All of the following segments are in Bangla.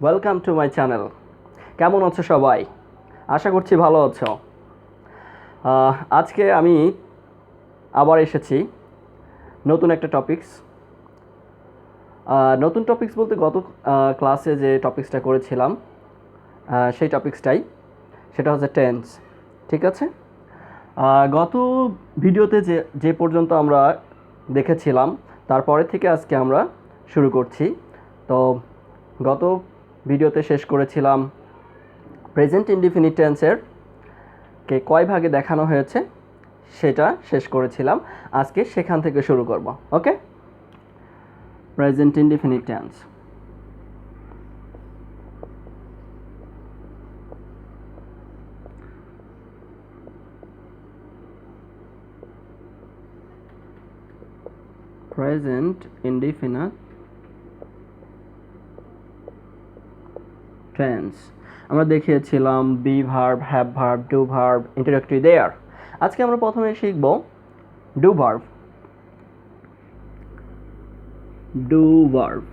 Welcome to my channel. কেমন আছো সবাই? আশা করছি ভালো আছো। আজকে আমি আবার এসেছি নতুন একটা টপিকস। নতুন টপিকস বলতে গত ক্লাসে যে টপিক্সটা করেছিলাম সেই টপিক্সটাই, সেটা হচ্ছে টেন্স। ঠিক আছে, গত ভিডিওতে যে পর্যন্ত আমরা দেখেছিলাম তারপরে থেকে আজকে আমরা শুরু করছি। তো গত ভিডিওতে শেষ করেছিলাম প্রেজেন্ট ইনডিফিনিট টেন্সের কে কয় ভাগে দেখানো হয়েছে সেটা শেষ করেছিলাম। আজকে সেখান থেকে শুরু করব। Okay, present indefinite tense. Present indefinite tense আমরা দেখিয়েছিলাম be verb, have verb, do verb, interrogatory there. আজকে আমরা প্রথমে শিখব do verb. Do verb,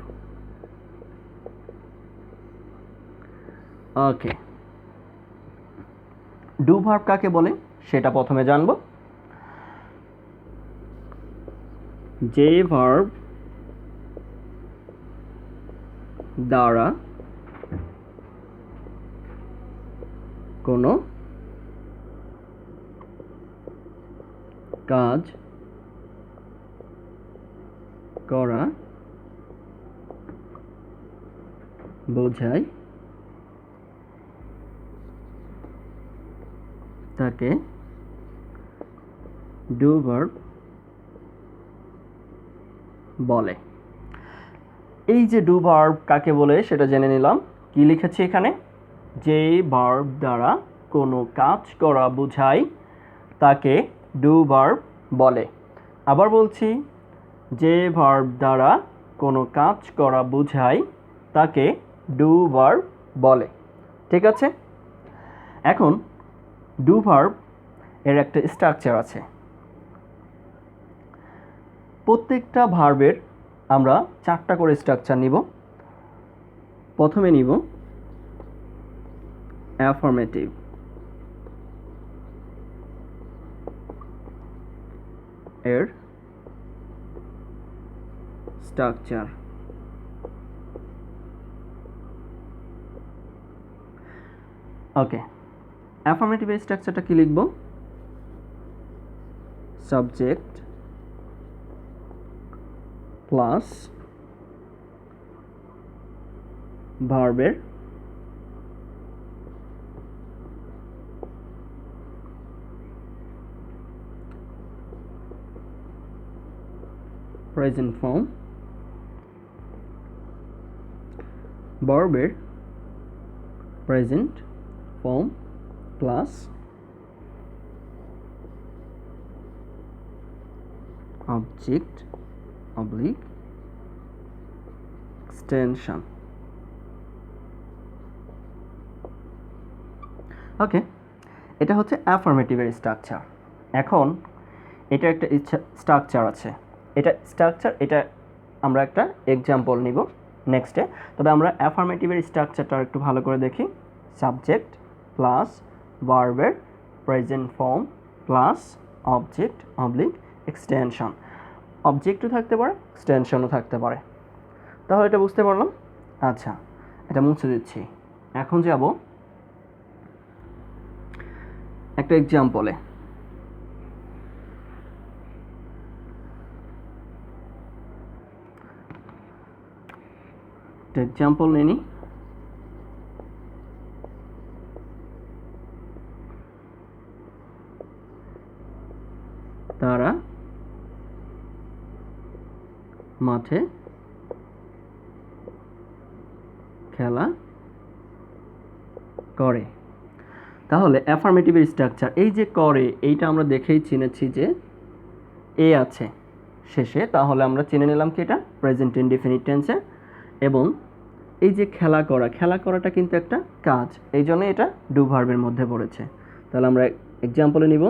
okay. Do verb কাকে বলে সেটা প্রথমে জানব। যে ভার্ব দ্বারা কোনো কাজ করা বোঝায় তাকে ডু ভার্ব বলে। এই যে ডু ভার্ব কাকে বলে সেটা জেনে নিলাম। কি লিখেছি এখানে? যে ভার্ব দ্বারা কোনো কাজ করা বোঝায় তাকে ডু ভার্ব বলে। আবার বলছি, যে ভার্ব দ্বারা কোনো কাজ করা বোঝায় তাকে ডু ভার্ব বলে। ঠিক আছে, এখন ডু ভার্ব এর একটা স্ট্রাকচার আছে। প্রত্যেকটা ভার্বের আমরা 4টা করে স্ট্রাকচার নিব। প্রথমে নিব অ্যাফার্মেটিভ, এর স্ট্রাকচার। ওকে, অ্যাফার্মেটিভের স্ট্রাকচারটা কি লিখব? সাবজেক্ট প্লাস ভার্বের প্রেজেন্ট ফর্ম, ভার্বের present form plus object oblique extension. Okay, এটা হচ্ছে অ্যাফার্মেটিভের স্ট্রাকচার। এখন এটা একটা স্ট্রাকচার আছে, এটা আমরা একটা এক্সাম্পল নিব নেক্সটে। তবে আমরা অ্যাফার্মেটিভের স্ট্রাকচারটা একটু ভালো করে দেখি। সাবজেক্ট প্লাস ভার্বের present form plus object oblique extension. অবজেক্টও থাকতে পারে, এক্সটেনশনও থাকতে পারে। তাহলে এটা বুঝতে পারলাম। আচ্ছা, এটা মুছে দিচ্ছি। এখন যাব একটা এক্সাম্পলে। এক্সাম্পল নিনি। তারা মাঠে খেলা করে। তাহলে অ্যাফার্মেটিভের স্ট্রাকচার, এই যে করে, এইটা আমরা দেখেই চিনেছি যে এ আছে শেষে। তাহলে আমরা চিনে নিলাম কি এটা প্রেজেন্ট ইনডিফিনিট টেন্সে। এবং এই যে খেলা করাটা কিন্তু একটা কাজ, এই জন্য এটা ডু ভার্বের মধ্যে পড়েছে। তাহলে আমরা এক্সাম্পলে নিব,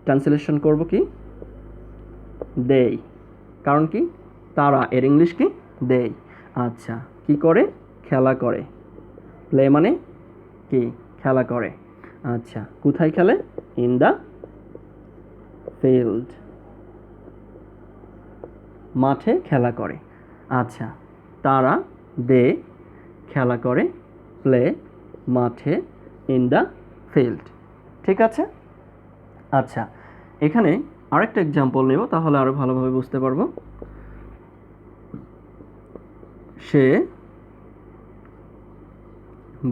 ট্রান্সলেশন করব কি দেই, কারণ কি তারা, এর ইংলিশ কি দেই। আচ্ছা, কি করে? খেলা করে। প্লে মানে কি? খেলা করে। আচ্ছা, কোথায় খেলে? ইন দ্য ফিল্ড, মাঠে খেলা করে। আচ্ছা, তারা দে খেলা করে, প্লে মাঠে, ইন দ্য ফিল্ড। ঠিক আছে? আচ্ছা, এখানে আরেকটা এক্সাম্পল নেব, তাহলে আরো ভালোভাবে বুঝতে পারবো। সে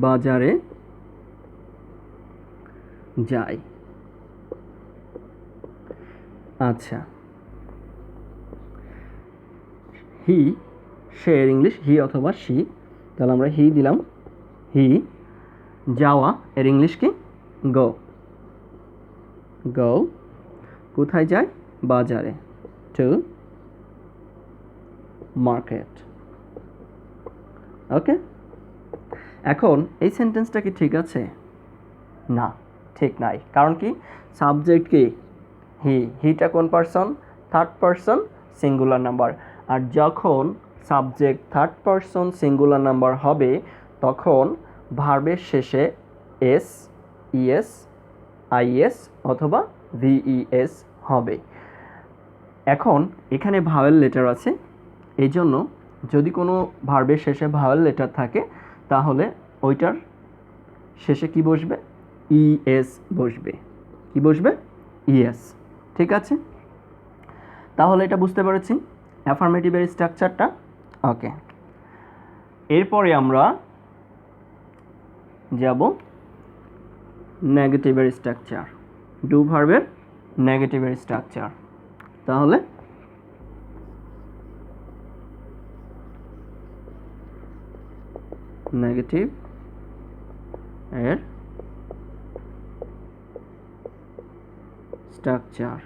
বাজারে যায়। আচ্ছা, হি, সে এর ইংলিশ হি অথবা শি, তাহলে আমরা হি দিলাম। হি, যাওয়া এর ইংলিশ কি? গো। গো, কোথায় যায়? বাজারে, টু মার্কেট। ওকে, এখন এই সেন্টেন্সটা কি ঠিক আছে? না, ঠিক নাই। কারণ কি? সাবজেক্ট কি? হি। হিটা কোন person? Third person singular number. আর যখন subject third person singular number হবে তখন ভার্বের শেষে এস, ইএস, আইএস অথবা ভিইএস হবে। এখন এখানে ভাওয়েল লেটার আছে, এই জন্য যদি কোনো ভার্বের শেষে ভাওয়েল লেটার থাকে তাহলে ওইটার শেষে কি বসবে? ইএস বসবে। কি বসবে? ইএস। ঠিক আছে, তাহলে এটা বুঝতে পেরেছি অ্যাফার্মেটিভের স্ট্রাকচারটা। ওকে, এরপরে আমরা যাব নেগেটিভের স্ট্রাকচার, ডু ভার্বের নেগেটিভের স্ট্রাকচার। তাহলে নেগেটিভ এর স্ট্রাকচার।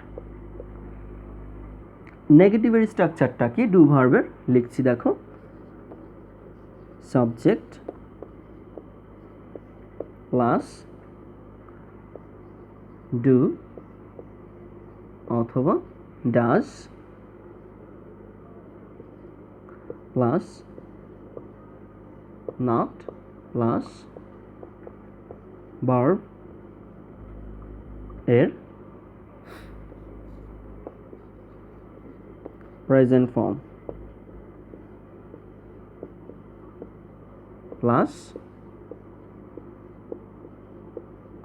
নেগেটিভের স্ট্রাকচারটা কি? ডু ভার্বের লিখছি, দেখো। সাবজেক্ট প্লাস ডু অথবা does plus not plus verb এর প্রেজেন্ট ফর্ম প্লাস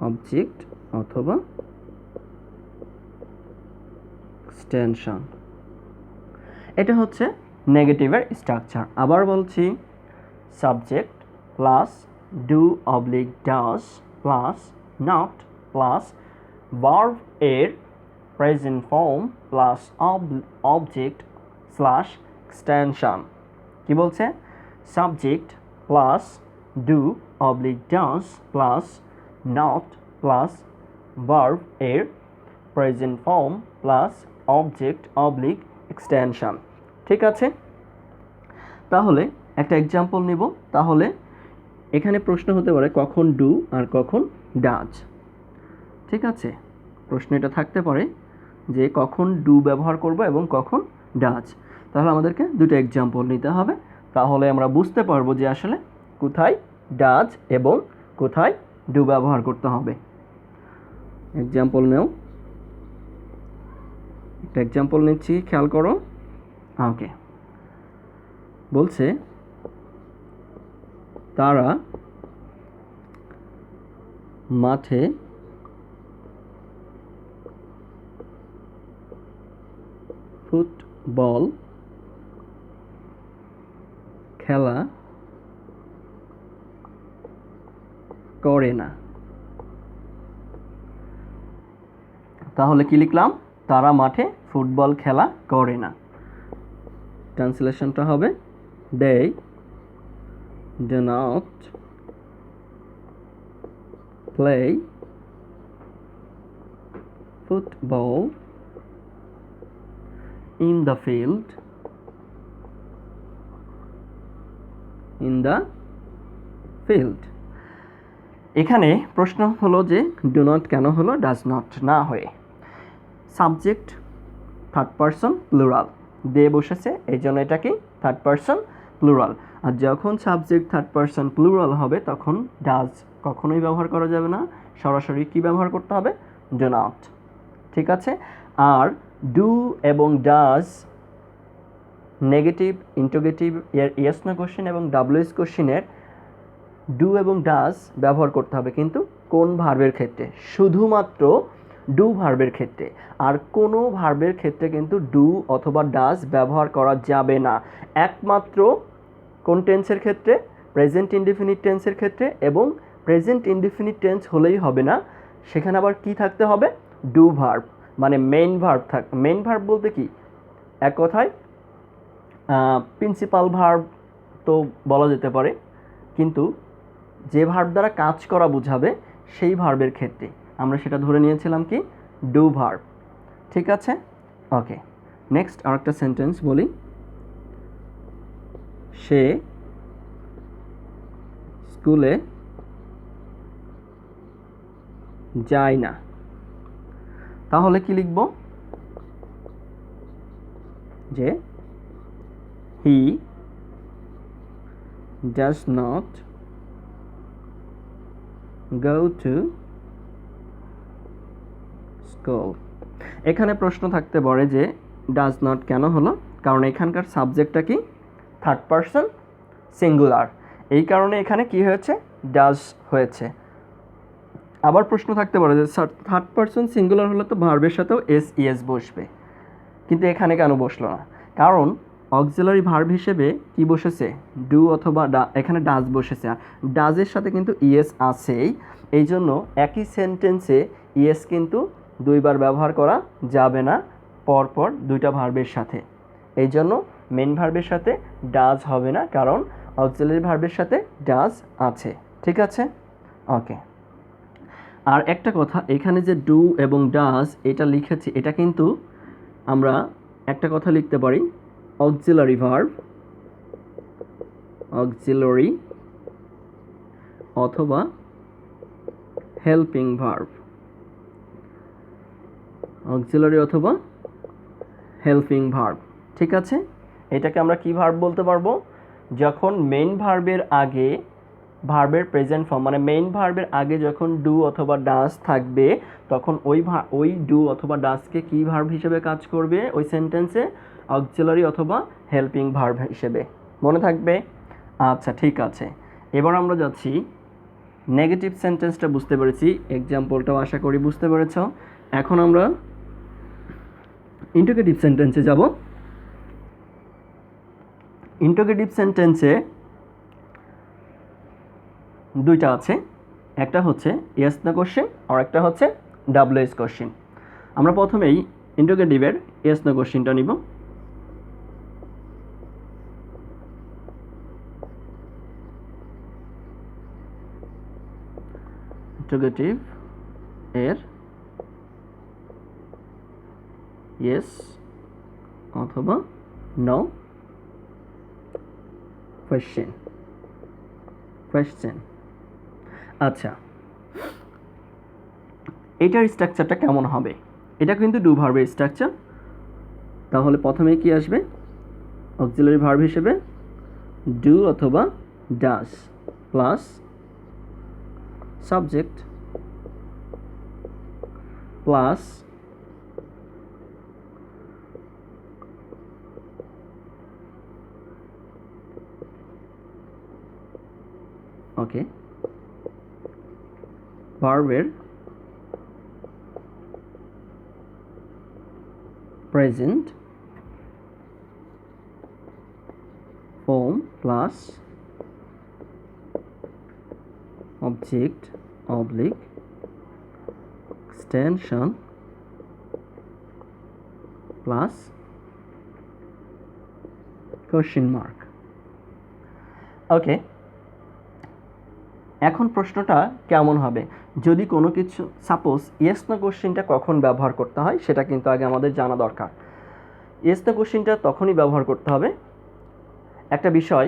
অবজেক্ট অথবা এক্সটেনশন। এটা হচ্ছে নেগেটিভের স্ট্রাকচার। আবার বলছি, subject plus do oblique does plus not plus verb এর present form plus object slash extension. কি বলছে? Subject plus do oblique does plus not plus verb এর present form plus object oblique extension. ঠিক আছে, তাহলে একটা এক্সাম্পল নিব। তাহলে এখানে প্রশ্ন হতে পারে কখন ডু আর কখন ডাজ। ঠিক আছে, প্রশ্ন এটা থাকতে পারে যে কখন ডু ব্যবহার করব এবং কখন ডাজ। তাহলে আমাদেরকে দুটো এক্সাম্পল নিতে হবে, তাহলে আমরা বুঝতে পারবো যে আসলে কোথায় ডাজ এবং কোথায় ডু ব্যবহার করতে হবে। এক্সাম্পল নেও, একটা এক্সাম্পল নিচ্ছি, খেয়াল করো। ওকে, বলছে তারা মাঠে ফুটবল খেলা করে না। তাহলে কি লিখলাম? তারা মাঠে ফুটবল খেলা করে না। ট্রান্সলেশনটা হবে they do not play football in the field এখানে প্রশ্ন হলো যে ডু নট কেন হলো ডাজ নট না হয়ে? সাবজেক্ট থার্ড পারসন প্লুরাল, দে বসেছে, এই জন্য এটা কি থার্ড পারসন প্লুরাল। আর যখন সাবজেক্ট থার্ড পারসন প্লুরাল হবে তখন ডাজ কখনোই ব্যবহার করা যাবে না, সরাসরি কি ব্যবহার করতে হবে? Do not. ঠিক আছে। আর ডু এবং ডাজ নেগেটিভ, ইন্টারোগেটিভ, এর ইয়েস নো কোশ্চেন এবং ডাব্লিউএস কোশ্চেনের ডু এবং ডাজ ব্যবহার করতে হবে, কিন্তু কোন ভার্বের ক্ষেত্রে? শুধুমাত্র ডু ভার্বের ক্ষেত্রে। আর কোনো ভার্বের ক্ষেত্রে কিন্তু ডু অথবা ডাজ ব্যবহার করা যাবে না, একমাত্র কোন টেন্সের ক্ষেত্রে? প্রেজেন্ট ইনডিফিনিট টেন্সের ক্ষেত্রে। এবং প্রেজেন্ট ইনডিফিনিট টেন্স হলেই হবে না, সেখানে আবার কি থাকতে হবে? ডু ভার্ব, মানে মেইন ভার্ব মেইন ভার্ব বলতে কি, এক কথায় প্রিন্সিপাল ভার্ব তো বলা যেতে পারে, কিন্তু যে ভার্ব দ্বারা কাজ করা বোঝাবে সেই ভার্বের ক্ষেত্রে আমরা সেটা ধরে নিয়েছিলাম কি? Do verb. ঠিক আছে। ওকে, নেক্সট আরেকটা সেন্টেন্স বলি। সে স্কুলে যায় না, তাহলে কি লিখব? যে he does not go to school। এখানে প্রশ্ন থাকতে পারে যে ডাজ নট কেন হলো? কারণ এখানকার সাবজেক্টটা কি? থার্ড পারসন সিঙ্গুলার, এই কারণে এখানে কি হয়েছে? ডাজ হয়েছে। আবার প্রশ্ন থাকতে পারে যে থার্ড পারসন সিঙ্গুলার হলে তো ভার্বের সাথেও এস ইএস বসবে, কিন্তু এখানে কেন বসলো না? কারণ অক্সিলারি ভার্ব হিসেবে কি বসেছে? ডু অথবা এখানে ডাজ বসেছে, আর ডাজের সাথে কিন্তু ইএস আছেই। এই জন্য একই সেন্টেন্সে ইএস কিন্তু দুইবার ব্যবহার করা যাবে না পরপর দুইটা ভার্বের সাথে। এই জন্য মেন ভার্বের সাথে ডাজ হবে না, কারণ অক্সিলারি ভার্বের সাথে ডাজ আছে। ঠিক আছে। ওকে, আর একটা কথা, এখানে যে ডু এবং ডাজ এটা লিখেছি, এটা কিন্তু আমরা একটা কথা লিখতে পারি, অক্সিলারি ভার্ব, অক্সিলারি অথবা হেল্পিং ভার্ব, অক্সিলারি অথবা হেল্পিং ভার্ব। ঠিক আছে। এটাকে আমরা কি ভার্ব বলতে পারবো? যখন মেইন ভার্বের আগে ভার্বের প্রেজেন্ট ফর্ম, মানে মেইন ভার্বের আগে যখন ডু অথবা ডাজ থাকবে, তখন ওই ডু অথবা ডাজকে কি ভার্ব হিসেবে কাজ করবে ওই সেন্টেন্সে? অক্সিলারি অথবা হেল্পিং ভার্ব হিসেবে। মনে থাকবে? আচ্ছা, ঠিক আছে। এবার আমরা যাচ্ছি নেগেটিভ সেন্টেন্সটা, বুঝতে পেরেছি, এক্সাম্পলটাও আশা করি বুঝতে পেরেছ। এখন আমরা ইন্টারোগেটিভ সেন্টেন্সে যাব। ইন্টারোগেটিভ সেন্টেন্সে দুইটা আছে, একটা হচ্ছে ইয়েস নো কোশ্চেন আর একটা হচ্ছে ডাব্লিউএস কোশ্চেন। আমরা প্রথমেই ইন্টারোগেটিভের ইয়েস নো কোশ্চেনটা নিব। ইন্টারোগেটিভ এর ইয়েস অথবা নো কোয়েশ্চেন। আচ্ছা, এটার স্ট্রাকচারটা কেমন হবে? এটা কিন্তু ডু ভার্বের স্ট্রাকচার। তাহলে প্রথমে কি আসবে? অক্সিলারি ভার্ব হিসেবে ডু অথবা does plus subject plus okay ভার্বের present form plus object oblique extension plus question mark. Okay, এখন প্রশ্নটা কেমন হবে? যদি কোনো কিছু, সাপোজ ইয়েস নো কোশ্চেনটা কখন ব্যবহার করতে হয় সেটা কিন্তু আগে আমাদের জানা দরকার। ইয়েস নো কোশ্চেনটা তখনই ব্যবহার করতে হবে, একটা বিষয়,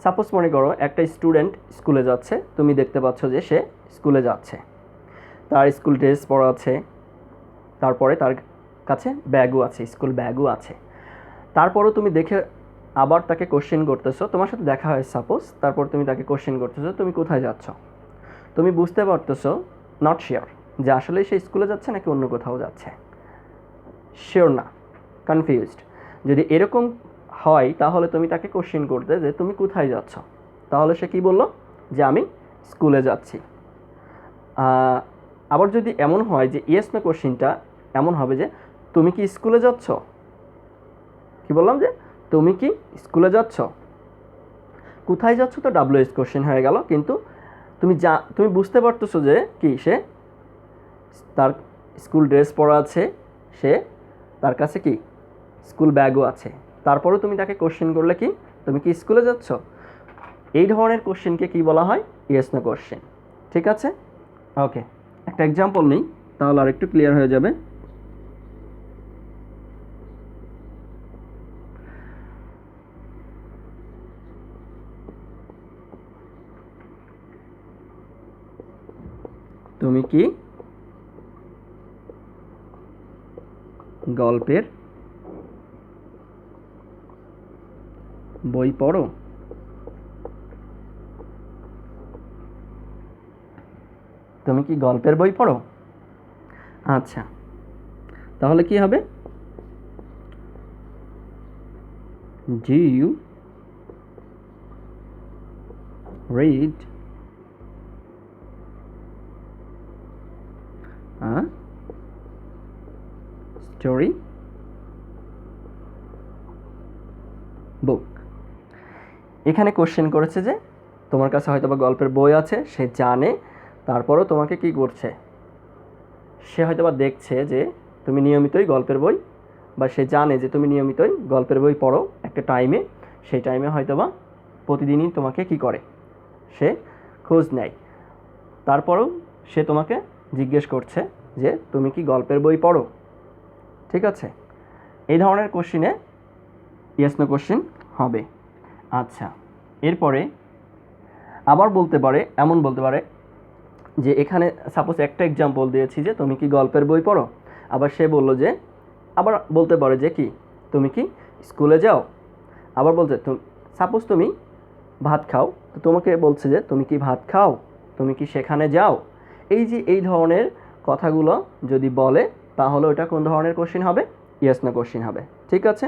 সাপোজ মনে করো একটা স্টুডেন্ট স্কুলে যাচ্ছে, তুমি দেখতে পাচ্ছ যে সে স্কুলে যাচ্ছে, তার স্কুল ড্রেস পরা আছে, তারপরে তার কাছে ব্যাগও আছে, স্কুল ব্যাগও আছে। তারপরও তুমি দেখে আবার তাকে কোশ্চেন করতেছো, তোমার সাথে দেখা হয় সাপোজ, তারপর তুমি তাকে কোশ্চেন করতেছো তুমি কোথায় যাচ্ছ, তুমি বুঝতে পারতেছো নট শিওর যে আসলে সে স্কুলে যাচ্ছে নাকি অন্য কোথাও যাচ্ছে, শিওর না, কনফিউজড। যদি এরকম হয় তাহলে তুমি তাকে কোশ্চেন করতে যে তুমি কোথায় যাচ্ছ, তাহলে সে কি বলল যে আমি স্কুলে যাচ্ছি। আবার যদি এমন হয় যে ইয়েস নো কোশ্চেনটা এমন হবে যে তুমি কি স্কুলে যাচ্ছ, কি বললাম যে তুমি কি স্কুলে যাচ্ছ, কোথায় যাচ্ছ তো ডাব্লিউএস কোশ্চেন হয়ে গেল, কিন্তু তুমি বুঝতে পারতেছো যে কি সে তার স্কুল ড্রেস পরা আছে, সে তার কাছে কি স্কুল ব্যাগও আছে, তারপরেও তুমি তাকে কোশ্চেন করলে কি তুমি কি স্কুলে যাচ্ছ, এই ধরনের কোশ্চেনকে কি বলা হয় ইয়েস নো কোশ্চেন। ঠিক আছে, ওকে, একটা এক্সাম্পল নিই তাহলে আর একটু ক্লিয়ার হয়ে যাবে। তুমি কি গল্পের বই পড়ো, তুমি কি গল্পের বই পড়ো, আচ্ছা তাহলে কি হবে, do you read a story book. এখানে কোশ্চেন করেছে যে তোমার কাছে হয়তো বা গল্পের বই আছে, সে জানে, তারপরও তোমাকে কি করছে, সে হয়তো বা দেখছে যে তুমি নিয়মিতই গল্পের বই, বা সে জানে যে তুমি নিয়মিতই গল্পের বই পড়ো একটা টাইমে, সেই টাইমে হয়তো বা প্রতিদিনই তোমাকে কি করে, সে খোঁজ নেয়, তারপরেও সে তোমাকে জিজ্ঞেস করছে যে তুমি কি গল্পের বই পড়ো। ঠিক আছে, এই ধরনের কোশ্চিনে ইয়েস নো কোশ্চিন হবে। আচ্ছা, এরপরে আবার বলতে পারে, এমন বলতে পারে যে এখানে সাপোজ একটা এক্সাম্পল দিয়েছি যে তুমি কি গল্পের বই পড়ো, আবার সে বললো যে, আবার বলতে পারে যে কি তুমি কি স্কুলে যাও, আবার বলছে সাপোজ তুমি ভাত খাও, তো তোমাকে বলছে যে তুমি কি ভাত খাও, তুমি কি সেখানে যাও, এই যে এই ধরনের কথাগুলো যদি বলে তাহলে ওটা কোন ধরনের কোশ্চেন হবে, ইয়েস নো কোশ্চেন হবে। ঠিক আছে,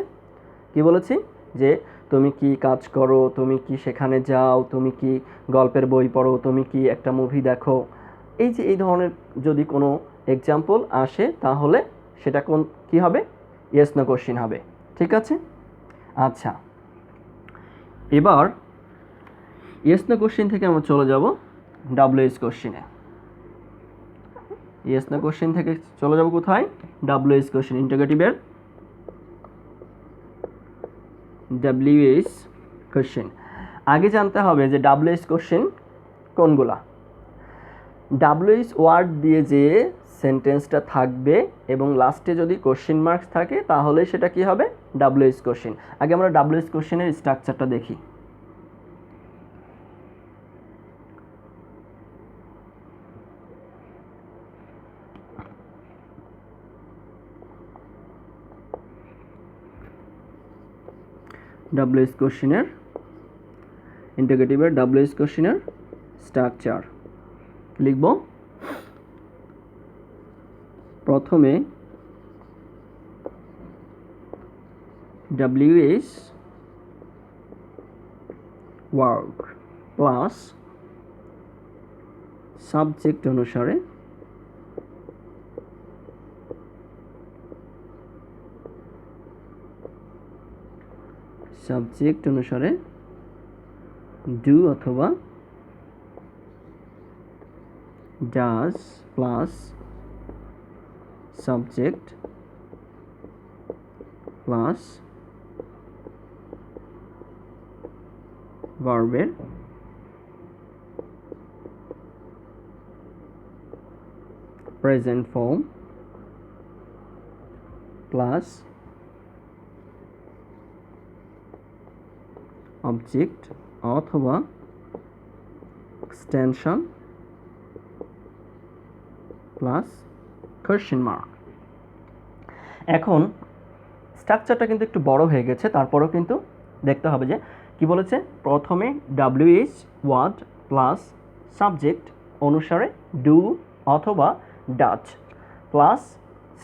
কি বলেছি যে তুমি কি কাজ করো, তুমি কি সেখানে যাও, তুমি কি গল্পের বই পড়ো, তুমি কি একটা মুভি দেখো, এই যে এই ধরনের যদি কোনো এক্সাম্পল আসে তাহলে সেটা কোন কি হবে, ইয়েস নো কোশ্চেন হবে। ঠিক আছে, আচ্ছা এবার ইয়েস নো কোশ্চেন থেকে আমরা চলে যাব ডাব্লিউএস কোশ্চেনে। ইয়েস নো কোশ্চেন থেকে চলে যাব কোথায়, ডাব্লিউএস কোশ্চেন, ইন্টারোগেটিভের ডাব্লিউএস কোশ্চেন। আগে জানতে হবে যে ডাব্লিউএস কোশ্চেন কোনগুলা, ডাব্লিউএস ওয়ার্ড দিয়ে যে সেন্টেন্সটা থাকবে এবং লাস্টে যদি কোশ্চেন মার্কস থাকে তাহলে সেটা কি হবে, ডাব্লিউএস কোশ্চেন। আগে আমরা ডাব্লিউএস কোশ্চেনের স্ট্রাকচারটা দেখি। ডাব্লিউএস কোশ্চেনের ইন্টারোগেটিভের ডাব্লিউএস কোশ্চেনের স্ট্রাকচার লিখব। প্রথমে ডাব্লিউএস ওয়ার্ড প্লাস সাবজেক্ট অনুসারে ডু অথবা ডাজ প্লাস সাবজেক্ট প্লাস ভার্বের প্রেজেন্ট ফর্ম প্লাস অবজেক্ট অথবা এক্সটেনশন প্লাস কোয়েশ্চেন মার্ক। এখন স্ট্রাকচারটা কিন্তু একটু বড় হয়ে গেছে, তারপরেও কিন্তু দেখতে হবে যে কি বলেছে, প্রথমে ডাব্লিউএইচ ওয়ার্ড প্লাস সাবজেক্ট অনুসারে ডু অথবা ডাচ প্লাস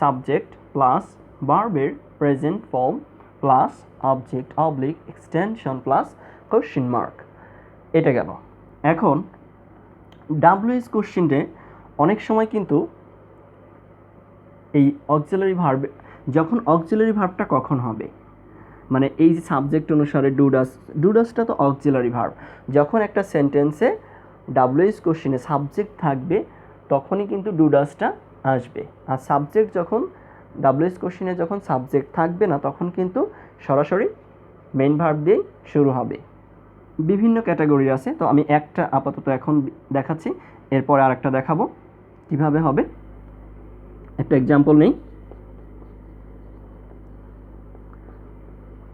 সাবজেক্ট প্লাস ভার্বের present form plus object oblique extension plus question mark. এটা গেল। এখন ডাব্লিউএইচ কোশ্চেনে অনেক সময় কিন্তু এই অক্সিলারি ভার্ব, যখন অক্সিলারি ভার্বটা কখন হবে, মানে এই যে সাবজেক্ট অনুসারে ডুডাসটা তো অক্সিলারি ভার্ব, যখন একটা সেন্টেন্সে ডাব্লিউএইচ কোশ্চেনে সাবজেক্ট থাকবে তখনই কিন্তু ডুডাসটা আসবে। আর সাবজেক্ট যখন ডাব্লিউএইচ কোশ্চেনে যখন সাবজেক্ট থাকবে না তখন কিন্তু সরাসরি মেইন ভার্ব দিয়েই শুরু হবে। বিভিন্ন ক্যাটাগরি আছে, তো আমি একটা আপাতত এখন দেখাচ্ছি, এরপর আর একটা দেখাবো কিভাবে হবে। একটা এক্সাম্পল নেই।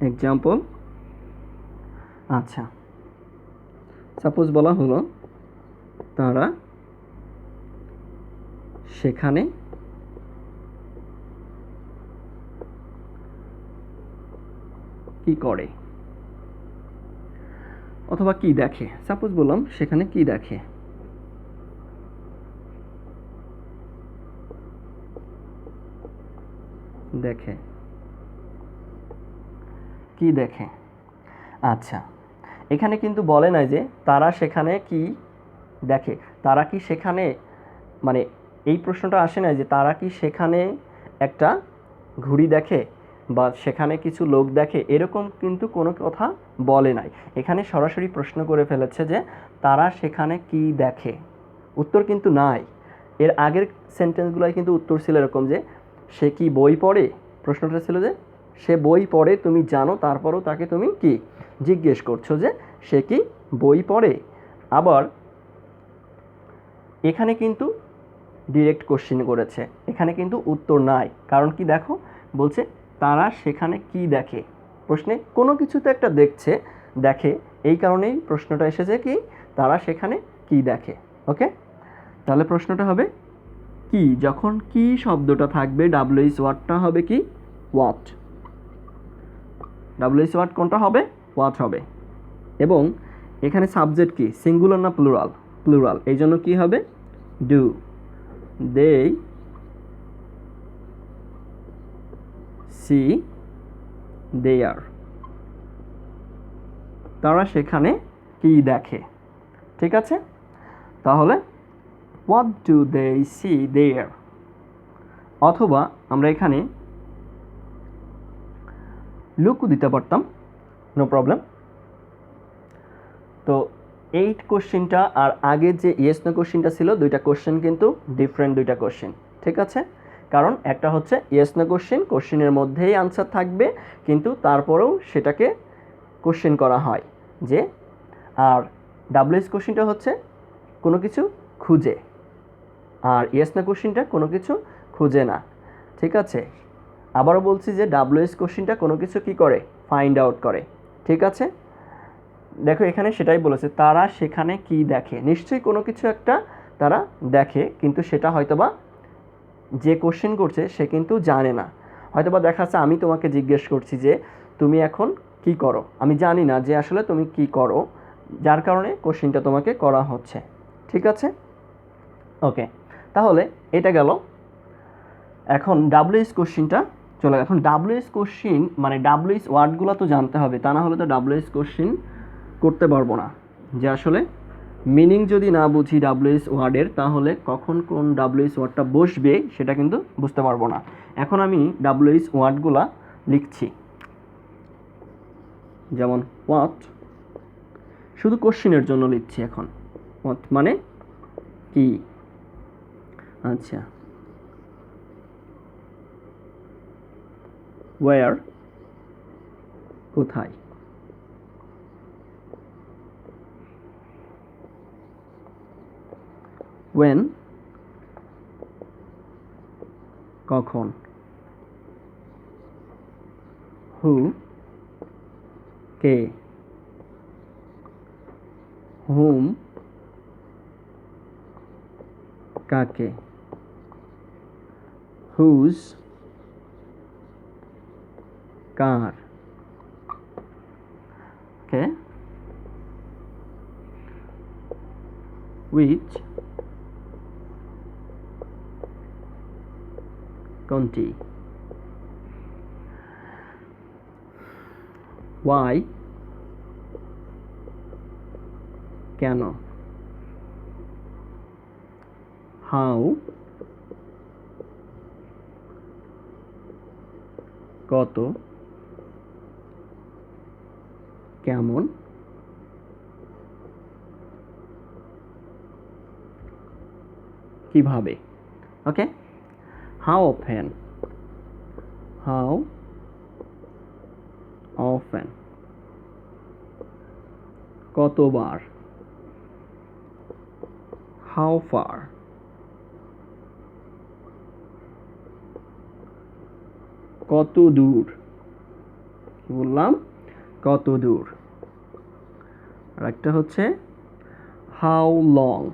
এক্সাম্পল, আচ্ছা সাপোজ বলা হলো তারা সেখানে কি করে অথবা কি দেখে। সাপোজ বললাম সেখানে কি দেখে, দেখে কি দেখে। আচ্ছা, এখানে কিন্তু বলে নাই যে তারা সেখানে কি দেখে, তারা কি সেখানে, মানে এই প্রশ্নটা আসে না যে তারা কি সেখানে একটা ঘুড়ি দেখে বা সেখানে কিছু লোক দেখে, এরকম কিন্তু কোনো কথা বলে নাই। এখানে সরাসরি প্রশ্ন করে ফেলেছে যে তারা সেখানে কি দেখে, উত্তর কিন্তু নাই। এর আগের সেন্টেন্সগুলোয় কিন্তু উত্তর ছিল এরকম যে সে কি বই পড়ে, প্রশ্নটা ছিল যে সে বই পড়ে, তুমি জানো, তারপরও তাকে তুমি কি জিজ্ঞেস করছো যে সে কি বই পড়ে। আবার এখানে কিন্তু ডিরেক্ট কোশ্চেন করেছে, এখানে কিন্তু উত্তর নাই। কারণ কি দেখো, বলছে তারা সেখানে কি দেখে, প্রশ্নে কোনো কিছু তো একটা দেখে, এই কারণেই প্রশ্নটা এসেছে কি তারা সেখানে কি দেখে। ওকে, তাহলে প্রশ্নটা হবে কি, যখন কি শব্দটা থাকবে ডাব্লিউএইচ ওয়ার্ডটা হবে কি হোয়াট, ডাব্লিউএইচ ওয়ার্ড কোনটা হবে, হোয়াট হবে। এবং এখানে সাবজেক্ট কি, সিঙ্গুলার না প্লুরাল, প্লুরাল, এই জন্য কি হবে ডু, দে সি দেয়ার, তারা সেখানে কি দেখে। ঠিক আছে, তাহলে হোয়াট ডু দে সি দেয়ার, অথবা আমরা এখানে লুকও দিতে পারতাম, নো প্রবলেম। তো এই কোশ্চেনটা আর আগের যে ইয়েস নো কোশ্চেনটা ছিল, দুইটা কোশ্চেন কিন্তু ডিফারেন্ট দুইটা কোশ্চেন। ঠিক আছে, কারণ একটা হচ্ছে ইয়েস নো কোশ্চেন, কোশ্চেনের মধ্যেই আনসার থাকবে কিন্তু তারপরেও সেটাকে কোশ্চেন করা হয় যে, আর ডাব্লিউএইচ কোশ্চেনটা হচ্ছে কোনো কিছু খুঁজে, আর ইয়েস নো কোশ্চেনটা কোনো কিছু খুঁজে না। ঠিক আছে, আবারও বলছি যে ডাব্লিউএইচ কোশ্চেনটা কোনো কিছু কি করে, ফাইন্ড আউট করে। ঠিক আছে, দেখো এখানে সেটাই বলেছে, তারা সেখানে কি দেখে, নিশ্চয়ই কোনো কিছু একটা তারা দেখে, কিন্তু সেটা হয়তোবা যে কোশ্চেন করছে সে কিন্তু জানে না। হয়তোবা দেখা যাচ্ছে আমি তোমাকে জিজ্ঞেস করছি যে তুমি এখন কি করো, আমি জানি না যে আসলে তুমি কি করো, যার কারণে কোশ্চেনটা তোমাকে করা হচ্ছে। ঠিক আছে, ওকে, তাহলে এটা গেল। এখন ডাব্লিউএইচ কোশ্চেনটা চলে, এখন ডাব্লিউএইচ কোশ্চেন মানে ডাব্লিউএইচ ওয়ার্ডগুলো তো জানতে হবে, তা না হলে তো ডাব্লিউএইচ কোশ্চেন করতে পারবো না। যে আসলে মিনিং যদি না বুঝি ডাব্লিউএইচ ওয়ার্ডের, তাহলে কখন কোন ডাব্লিউএইচ ওয়ার্ডটা বসবে সেটা কিন্তু বুঝতে পারবো না। এখন আমি ডাব্লিউএইচ ওয়ার্ডগুলা লিখছি, যেমন হোয়াট, শুধু কোশ্চেনের জন্য লিখছি এখন, হোয়াট মানে কি। আচ্ছা, ওয়্যার কোথায়, when কখন, who কে, whom কাকে, whose কার। ওকে, which কোনটি, why কেন, how কত, কেমন, কিভাবে। ওকে, how often, কতবার, how far, কত দূর, কি বললাম, কত দূর। আর একটা হচ্ছে how long,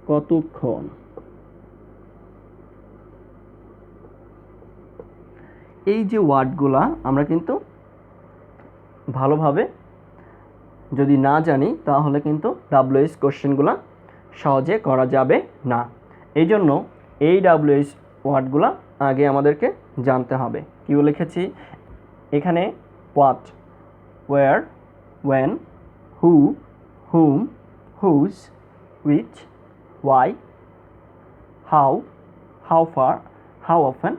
কতক্ষণ। এই যে ওয়ার্ডগুলা আমরা কিন্তু ভালোভাবে যদি না জানি তাহলে কিন্তু ডাব্লিউএস কোশ্চেনগুলো সহজে করা যাবে না। এই জন্য এই ডাব্লিউএস ওয়ার্ডগুলো আগে আমাদেরকে জানতে হবে। কী লিখেছি এখানে, what, where, when, who, whom, whose, which, why, how, how far, how often,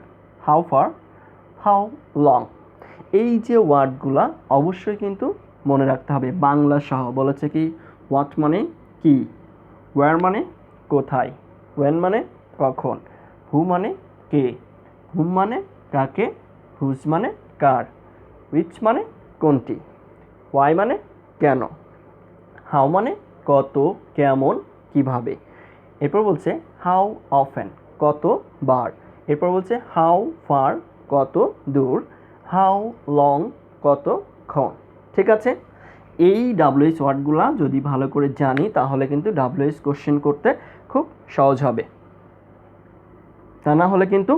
how far, how long. এই যে ওয়ার্ডগুলা অবশ্যই কিন্তু মনে রাখতে হবে বাংলা সহ। বলেছে কি, হোয়াট মানে কি, ওয়্যার মানে কোথায়, ওয়েন মানে কখন, হু মানে কে, হুম মানে কাকে, হুজ মানে কার, হুইচ মানে কোনটি, ওয়াই মানে কেন, হাউ মানে কত, কেমন, কিভাবে। এরপর বলছে হাউ অফেন, কতবার। এরপর বলছে হাউ ফার, কত দূর, হাউ লং, কতক্ষণ। ঠিক আছে, এই ডাব্লিউএস ওয়ার্ডগুলো যদি ভালো করে জানি তাহলে কিন্তু ডাব্লিউএস কোশ্চেন করতে খুব সহজ হবে। তা না হলে কিন্তু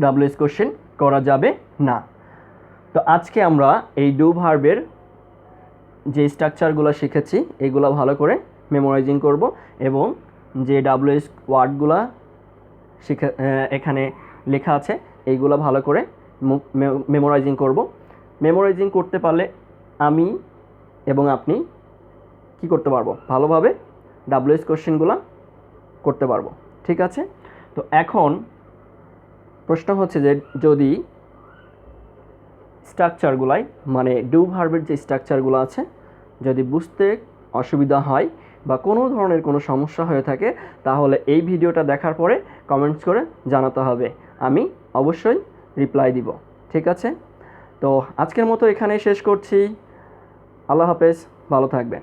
ডাব্লিউএস কোশ্চেন করা যাবে না। তো আজকে আমরা এই ডু ভার্বের যে স্ট্রাকচারগুলো শিখেছি এগুলো ভালো করে মেমোরাইজিং করব এবং যে ডাব্লিউএস ওয়ার্ডগুলো এখানে লেখা আছে এইগুলো ভালো করে মেমোরাইজিং করব। মেমোরাইজিং করতে পারলে আমি এবং আপনি কি করতে পারবো, ভালোভাবে ডাব্লিউএস কোশ্চেনগুলো করতে পারবো। ঠিক আছে, তো এখন প্রশ্ন হচ্ছে যে যদি স্ট্রাকচারগুলাই মানে ডু ভার্বের যে স্ট্রাকচারগুলো আছে যদি বুঝতে অসুবিধা হয় বা কোনো ধরনের কোনো সমস্যা হয়ে থাকে তাহলে এই ভিডিওটা দেখার পরে কমেন্টস করে জানাতে হবে, আমি অবশ্যই রিপ্লাই দিব। ঠিক আছে, তো আজকের মতো এখানেই শেষ করছি। আল্লাহ হাফেজ, ভালো থাকবেন।